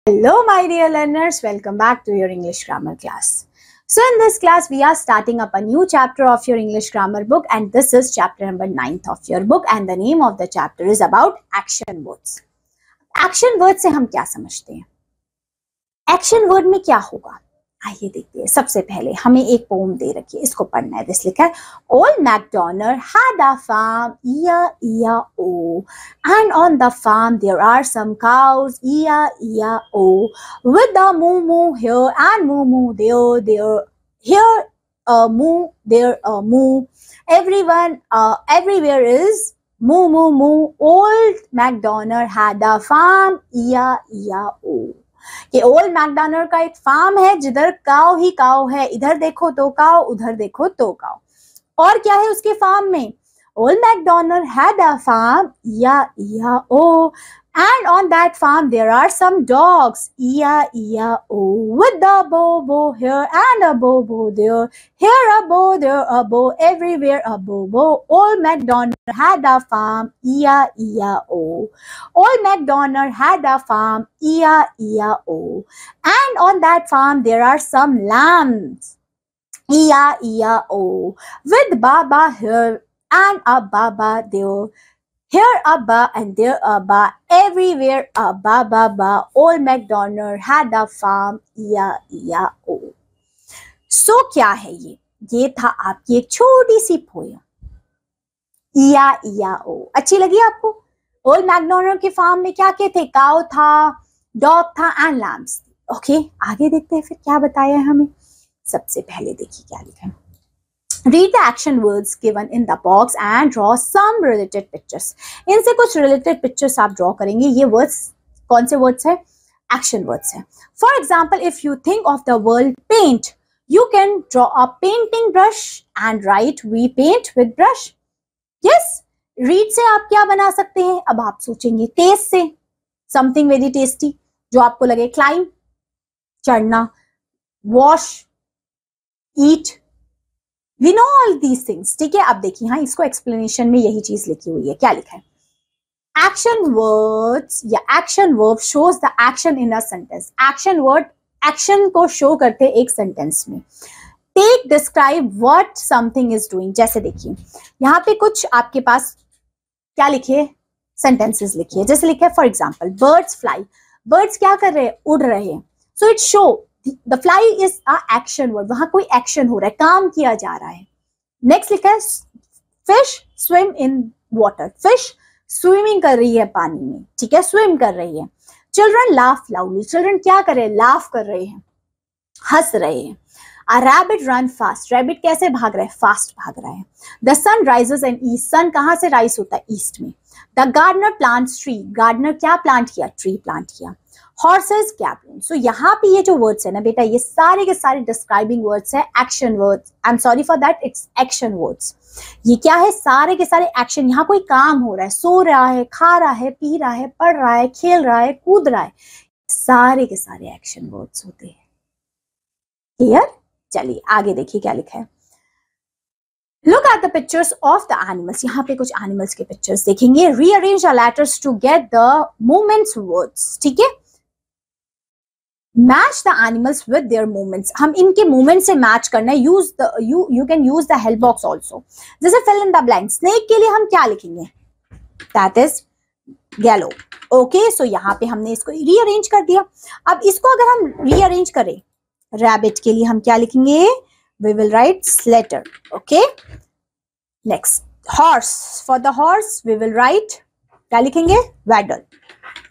Hello my dear learners, welcome back to your English grammar class. So in this class we are starting up a new chapter of your English grammar book, and this is chapter number 9th of your book, and the name of the chapter is about action words. Action words से हम क्या समझते हैं? Action word में क्या होगा? आइए देखते हैं. सबसे पहले हमें एक पोम दे रखी है, इसको पढ़ना है. दिस लिखा है, Old MacDonald had a farm, E-A-E-A-O, and on the farm there are some cows, E-A-E-A-O, with the moo-moo here and moo-moo there, here a moo, there a moo, everywhere is moo moo moo. Old MacDonald had a farm, E-A-E-A-O. कि old McDonald का एक farm है जिधर काव ही काव है, इधर देखो तो काव, उधर देखो तो काव. और क्या है उसके फार्म में? Old McDonald had a farm, E-A-E-A-O, and on that farm there are some dogs, E-A-E-A-O, with the bow here and a bow there, here a bow, there a bow, everywhere a bow. Old MacDonald had a farm, E-A-E-A-O. Old MacDonald had a farm, E-A-E-A-O, and on that farm there are some lambs, E-A-E-A-O, with Baba here and a Baba there. Here a ba and there a ba, everywhere a ba ba ba. Old MacDonald had a farm, E-A-E-A-O. So क्या है ये? ये था आपकी एक छोटी सी poem, E-A-E-A-O. अच्छी लगी आपको? ओल्ड मैकडॉनल्ड के फार्म में क्या क्या थे? काउ था, डॉग था एंड लैम्स. ओके, आगे देखते हैं फिर क्या बताया है हमें. सबसे पहले देखिए क्या लिखा है. Read the action words given in the box and draw some related pictures. इनसे कुछ related pictures आप draw करेंगे. ये words कौन से words है? Action words है. For example, if you think of the word paint, you can draw a painting brush and write we paint with brush. Yes. Read से आप क्या बना सकते हैं? अब आप सोचेंगे. Taste से something very tasty जो आपको लगे. Climb चढ़ना, wash, eat. We know all these things. ठीक है, अब देखिए. हाँ, इसको एक्सप्लेनेशन में यही चीज लिखी हुई है. क्या लिखा है? एक्शन वर्ड्स या action verb shows the action in a sentence. Action word action को शो करते एक सेंटेंस में. Take describe what something is doing. जैसे देखिए यहाँ पे कुछ आपके पास क्या लिखे? सेंटेंसेस लिखिए. जैसे लिखा है for example, birds fly. Birds क्या कर रहे हैं? उड़ रहे हैं. So it show The fly is a action word. वहां कोई एक्शन हो रहा है, काम किया जा रहा है. नेक्स्ट लिखा है fish swim in water. Fish swimming कर रही है पानी में. ठीक है, स्विम कर रही है. Children laugh loudly. चिल्ड्रन क्या कर रहे हैं? लाफ कर रहे हैं, हंस रहे हैं. A rabbit run fast. Rabbit कैसे भाग रहा है? फास्ट भाग रहा है. The sun rises in east. सन कहां से राइज होता है? ईस्ट में. The gardener plants tree. Gardener क्या प्लांट किया? ट्री प्लांट किया. Horses captain. सो यहाँ पे ये जो वर्ड्स है ना बेटा, ये सारे के सारे डिस्क्राइबिंग वर्ड्स है, action words. I am sorry for that, it's action words. ये क्या है? सारे के सारे एक्शन. यहाँ कोई काम हो रहा है, सो रहा है, खा रहा है, पी रहा है, पढ़ रहा है, खेल रहा है, कूद रहा है, सारे के सारे एक्शन वर्ड्स होते हैं. क्लियर? चलिए आगे देखिए क्या लिखा है. Look at the pictures of the animals. यहाँ पे कुछ एनिमल्स के पिक्चर्स देखेंगे. Rearrange the letters to get the movements words. ठीक है, match the animals with their movements. हम इनके मूवमेंट से मैच करना है. Use the you can use the help box also. जैसे fill in the blank. Snake के लिए हम क्या लिखेंगे? That is yellow. Okay, so यहाँ पे हमने इसको रीअरेंज कर दिया. अब इसको अगर हम रीअरेंज करें, रैबिट के लिए हम क्या लिखेंगे? We will write slater. Okay, next horse. For the horse we will write क्या लिखेंगे? वैडल.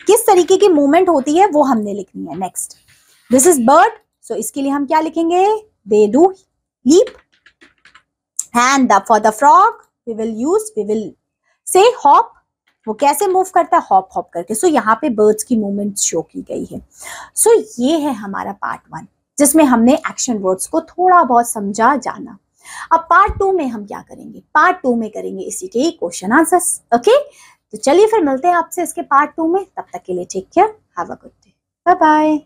किस तरीके की मूवमेंट होती है वो हमने लिखनी है. Next this is bird. So इसके लिए हम क्या लिखेंगे? They do leap. And for the frog we will say hop. वो कैसे मूव करता है? हॉप हॉप करके. सो यहाँ पे बर्ड्स की मूवमेंट शो की गई है. सो ये है हमारा पार्ट 1, जिसमें हमने एक्शन वर्ड्स को थोड़ा बहुत समझा जाना. अब पार्ट 2 में हम क्या करेंगे? पार्ट 2 में करेंगे इसी के क्वेश्चन आंसर्स. ओके, तो चलिए फिर मिलते हैं आपसे इसके पार्ट 2 में. तब तक के लिए take care, have a good day, bye bye.